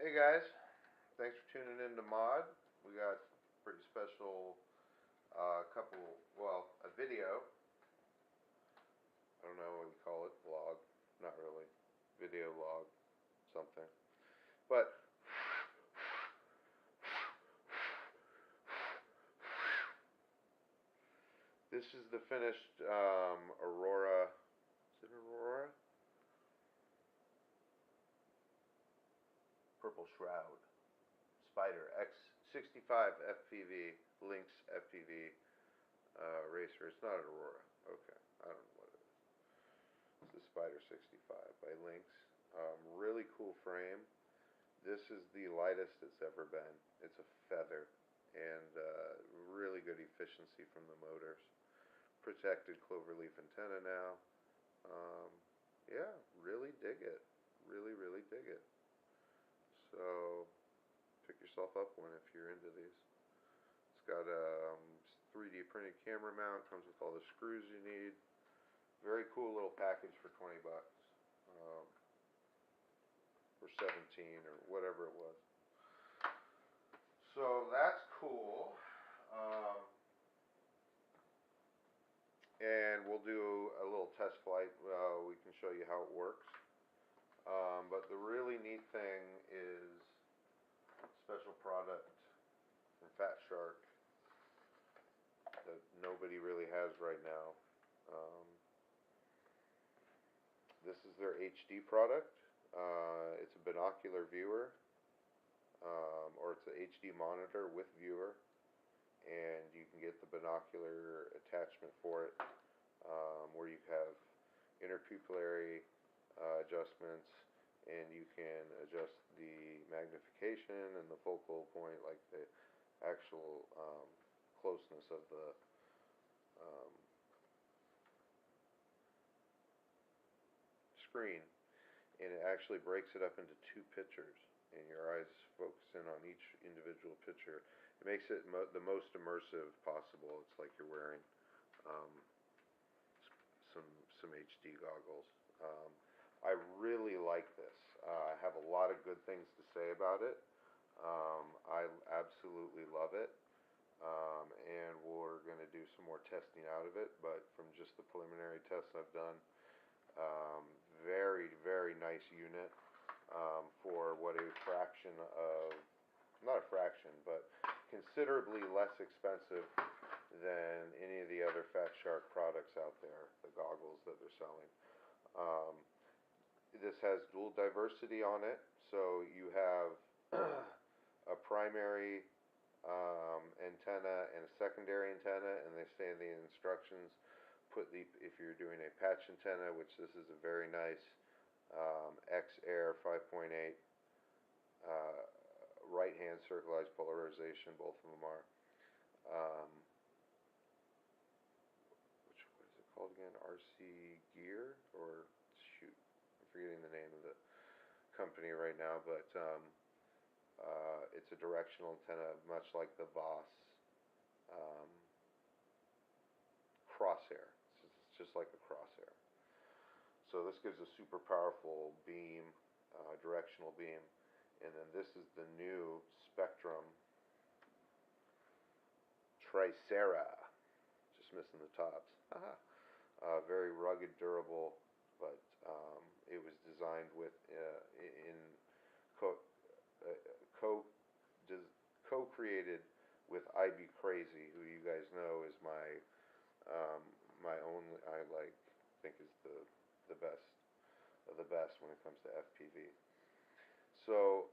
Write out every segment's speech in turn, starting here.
Hey guys, thanks for tuning in to Mod. We got a pretty special a video. I don't know what we call it, vlog. Not really. Video log, something. But this is the finished Aurora. Is it Aurora? Purple Shroud. Spider X65 FPV, Lynx FPV racer. It's not an Aurora. Okay, I don't know what it is. It's the Spider 65 by Lynx. Really cool frame. This is the lightest it's ever been. It's a feather, and really good efficiency from the motors. Protected cloverleaf antenna now. Yeah, really dig it. Really, really dig it. So pick yourself up one if you're into these. It's got a 3D printed camera mount. Comes with all the screws you need. Very cool little package for 20 bucks. Or 17 or whatever it was. So that's cool. And we'll do a little test flight. We can show you how it works. But the really neat thing is a special product from Fatshark that nobody really has right now. This is their HD product. It's a binocular viewer, or it's an HD monitor with viewer, and you can get the binocular attachment for it, where you have interpupillary adjustments, and you can adjust the magnification and the focal point, like the actual closeness of the screen, and it actually breaks it up into two pictures, and your eyes focus in on each individual picture. It makes it the most immersive possible. It's like you're wearing some HD goggles. I really like this. I have a lot of good things to say about it. I absolutely love it. And we're going to do some more testing out of it, but from just the preliminary tests I've done, very, very nice unit for what a fraction of, not a fraction, but considerably less expensive than any of the other Fatshark products out there, the goggles that they're selling. This has dual diversity on it, so you have a primary antenna and a secondary antenna, and they say in the instructions, if you're doing a patch antenna, which this is a very nice X-Air 5.8 right-hand circularized polarization, both of them are. What is it called again? RC Gear, or shoot, I'm forgetting the name of the company right now, but it's a directional antenna, much like the Voss Crosshair. It's just like a Crosshair. So this gives a super powerful beam, directional beam, and then this is the new Spectrum Tricera. Just missing the tops. Very rugged, durable, but it was designed with co-created with IB Crazy, who you guys know is my only, think is the best of the best when it comes to FPV. So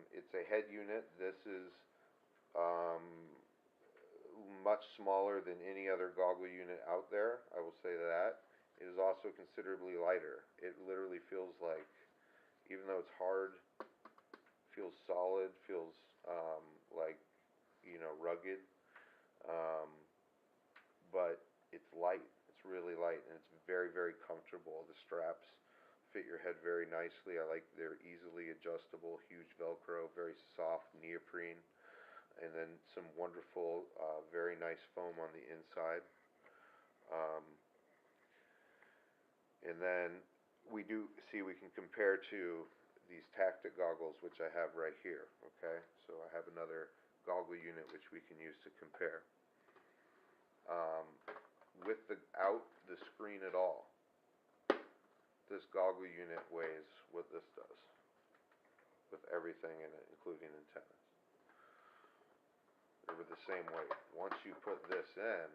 it's a head unit. This is much smaller than any other goggle unit out there, I will say that. It is also considerably lighter. It literally feels like, even though it's hard, feels solid, feels like, rugged, but it's light. It's really light, and it's very, very comfortable. The straps fit your head very nicely. I like they're easily adjustable, huge Velcro, very soft neoprene, and then some wonderful, very nice foam on the inside. And then we can compare to these tactic goggles, which I have right here, okay? So I have another goggle unit which we can use to compare. Without the screen at all, this goggle unit weighs what this does, with everything in it, including antennas. They were the same weight. Once you put this in,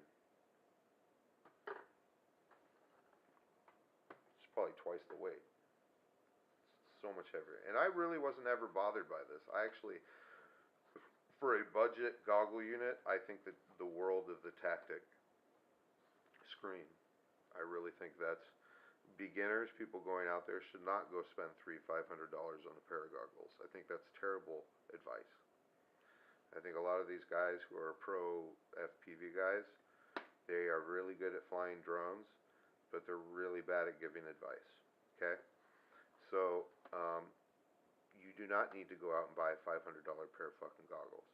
it's probably twice the weight. It's so much heavier. And I really wasn't ever bothered by this. I actually, for a budget goggle unit, I think that the world of the tactic screen. I really think that's beginners, people going out there should not go spend $300-500 on a pair of goggles. I think that's terrible advice. I think a lot of these guys who are pro FPV guys, they are really good at flying drones, but they're really bad at giving advice. Okay? So, you do not need to go out and buy a $500 pair of fucking goggles.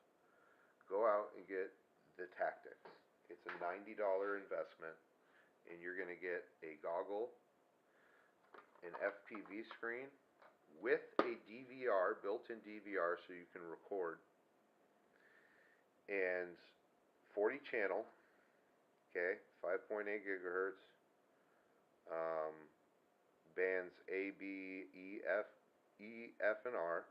Go out and get the Tactics. It's a $90 investment, and you're going to get a goggle, an FPV screen, with a DVR, built-in DVR so you can record, and 40 channel, okay, 5.8 gigahertz, bands A, B, E, F, and R.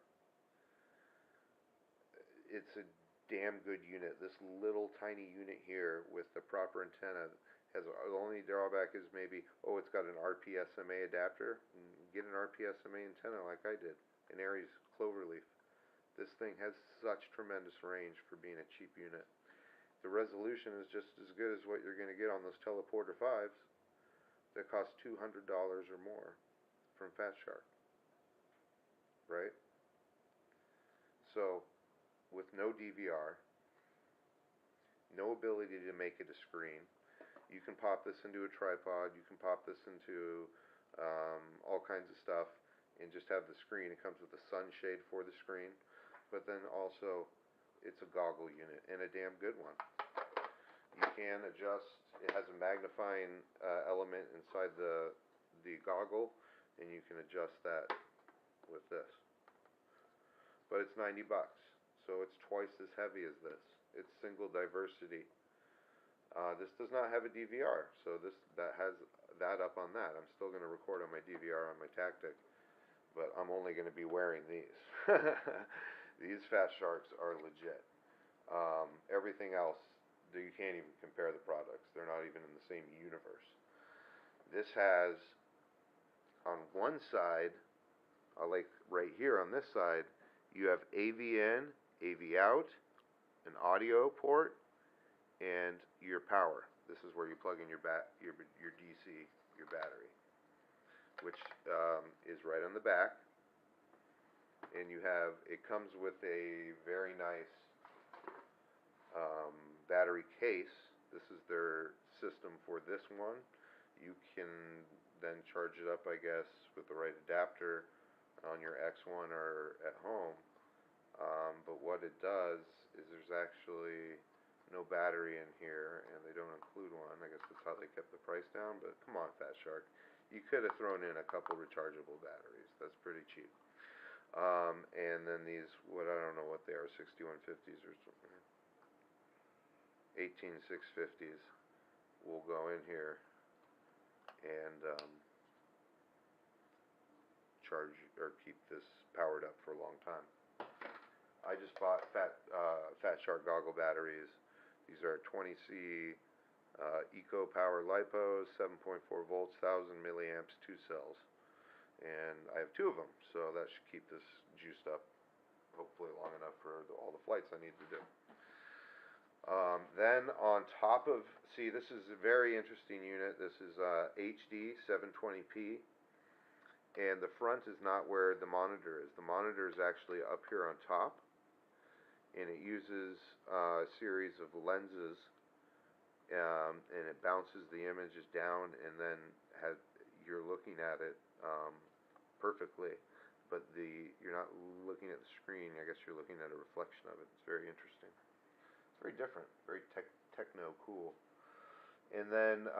It's a damn good unit. This little tiny unit here with the proper antenna has, the only drawback is maybe, oh, it's got an RPSMA adapter. Get an RPSMA antenna like I did, an Aries Cloverleaf. This thing has such tremendous range for being a cheap unit. The resolution is just as good as what you're going to get on those Teleporter 5s that cost $200 or more from Fatshark, right? So, with no DVR, no ability to make it a screen, you can pop this into a tripod, you can pop this into all kinds of stuff, and just have the screen. It comes with a sunshade for the screen, but then also it's a goggle unit, and a damn good one. You can adjust, it has a magnifying element inside the goggle, and you can adjust that with this. But it's $90, so it's twice as heavy as this. It's single diversity. This does not have a DVR, so that has that up on that. I'm still going to record on my DVR on my Tactic, but I'm only going to be wearing these. These Fatsharks are legit. Everything else, you can't even compare the products. They're not even in the same universe. This has, on one side, like right here on this side, you have AV in, AV out, an audio port, and your power. This is where you plug in your DC, your battery, which is right on the back. And you have, it comes with a very nice battery case. This is their system for this one. You can then charge it up, I guess, with the right adapter on your X1 or at home. But what it does is there's actually no battery in here, and they don't include one. I guess that's how they kept the price down, but come on, Fatshark. You could have thrown in a couple rechargeable batteries. That's pretty cheap. And then these, what I don't know what they are, 6150s or something. 18650s will go in here and charge or keep this powered up for a long time. I just bought Fatshark goggle batteries. These are 20C Eco Power LiPos, 7.4 volts, 1000 milliamps, 2 cells. And I have 2 of them, so that should keep this juiced up hopefully long enough for all the flights I need to do. Then on top of, see, this is a very interesting unit. This is HD 720p, and the front is not where the monitor is. The monitor is actually up here on top, and it uses a series of lenses, and it bounces the images down, and then you're looking at it perfectly, but you're not looking at the screen. I guess you're looking at a reflection of it. It's very interesting. Very different, very techno cool. And then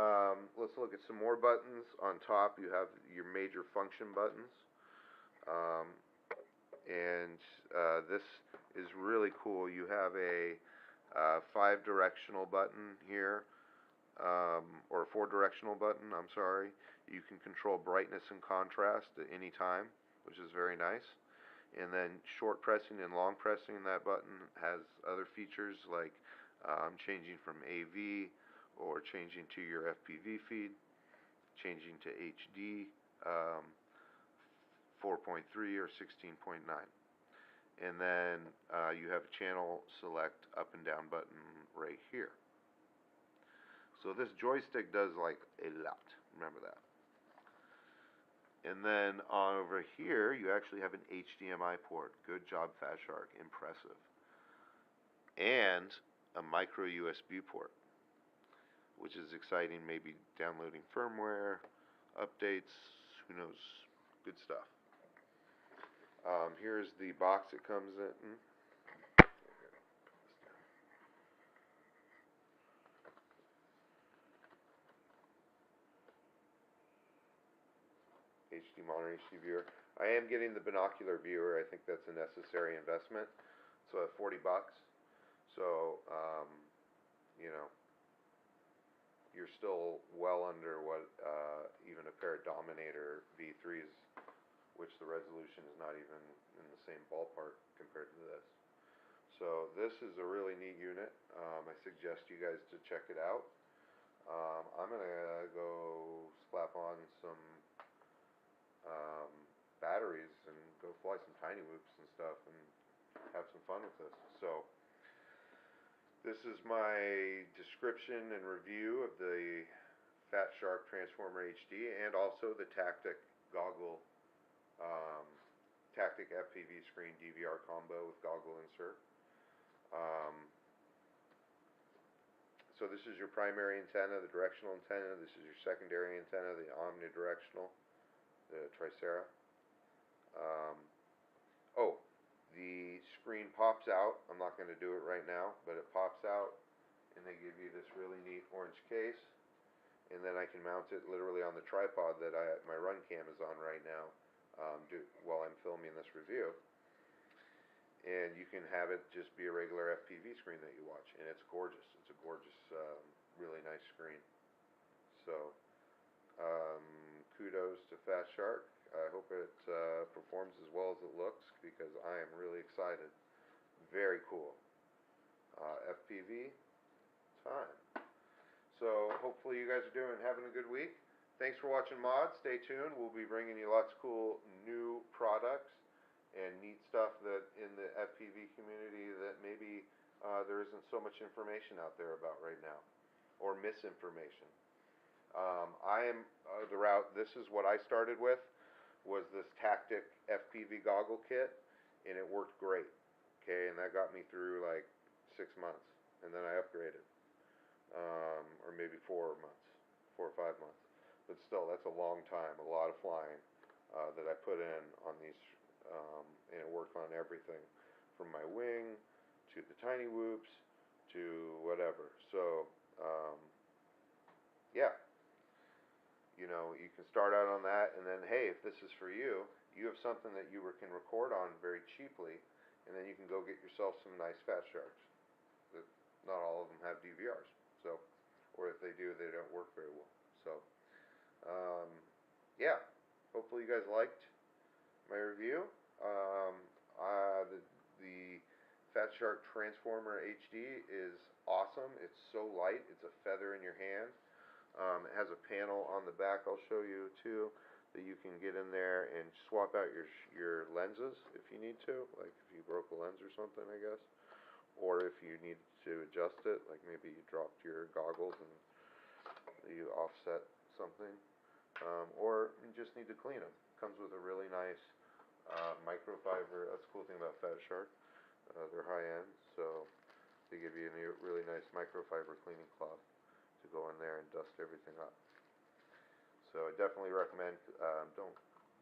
let's look at some more buttons. On top you have your major function buttons. and this is really cool. You have a 5-directional button here, or a 4-directional button, I'm sorry. You can control brightness and contrast at any time, which is very nice. And then short pressing and long pressing that button has other features like changing from AV, or changing to your FPV feed, changing to HD, 4.3 or 16.9. And then you have a channel select up and down button right here. So this joystick does like a lot, remember that. And then on over here, you actually have an HDMI port. Good job, Fatshark, impressive. And a micro USB port, which is exciting, maybe downloading firmware, updates, who knows, good stuff. Here's the box it comes in. HD monitor, HD viewer. I am getting the binocular viewer. I think that's a necessary investment. So at $40. So, you know, you're still well under what even a pair of Dominator V3s, which the resolution is not even in the same ballpark compared to this. So this is a really neat unit. I suggest you guys to check it out. I'm gonna go slap on some batteries and go fly some tiny whoops and stuff and have some fun with this. So this is my description and review of the Fatshark Transformer HD, and also the Tactic goggle, Tactic FPV screen DVR combo with goggle insert. So this is your primary antenna, the directional antenna. This is your secondary antenna, the omnidirectional, the Tricera. Oh, the screen pops out. I'm not going to do it right now, but it pops out, and they give you this really neat orange case, and then I can mount it literally on the tripod that my run cam is on right now, while I'm filming this review. And you can have it just be a regular FPV screen that you watch, and it's gorgeous. It's a gorgeous, really nice screen. So, kudos to Fatshark. I hope it performs as well as it looks, because I am really excited. Very cool. FPV time. So hopefully you guys are having a good week. Thanks for watching Mod. Stay tuned. We'll be bringing you lots of cool new products and neat stuff that in the FPV community that maybe there isn't so much information out there about right now, or misinformation. I am the route. This is what I started with, was this Tactic FPV goggle kit, and it worked great. Okay, and that got me through like 6 months, and then I upgraded, or maybe 4 months, 4 or 5 months. But still, that's a long time, a lot of flying that I put in on these, and it worked on everything from my wing to the tiny whoops to whatever. So, yeah. You know, you can start out on that, and then, hey, if this is for you, you have something that you can record on very cheaply, and then you can go get yourself some nice Fatsharks. Not all of them have DVRs, so, or if they do, they don't work very well. So, yeah, hopefully you guys liked my review. The Fatshark Transformer HD is awesome. It's so light. It's a feather in your hand. It has a panel on the back, I'll show you too, that you can get in there and swap out your lenses if you need to, like if you broke a lens or something, I guess, or if you need to adjust it, like maybe you dropped your goggles and you offset something, or you just need to clean them. Comes with a really nice microfiber. That's the cool thing about Fatshark. They're high-end, so they give you a really nice microfiber cleaning cloth to go in there and dust everything up. So I definitely recommend, don't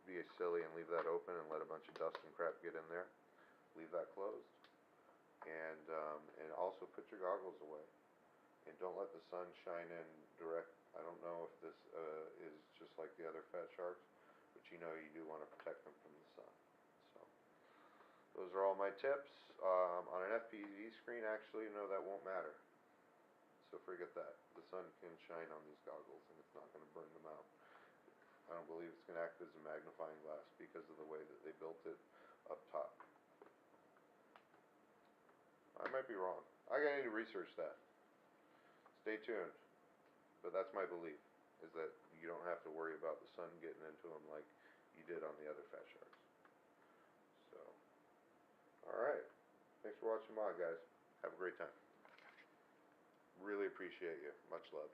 be silly and leave that open and let a bunch of dust and crap get in there. Leave that closed. And also put your goggles away. And don't let the sun shine in direct. I don't know if this is just like the other Fatsharks, but you know you do want to protect them from the sun. So, those are all my tips. On an FPV screen, actually, no, that won't matter. So forget that. The sun can shine on these goggles and it's not going to burn them out. I don't believe it's going to act as a magnifying glass because of the way that they built it up top. I might be wrong. I need to research that. Stay tuned. But that's my belief, is that you don't have to worry about the sun getting into them like you did on the other Fatsharks. So, alright. Thanks for watching Mod, guys. Have a great time. Really appreciate you. Much love.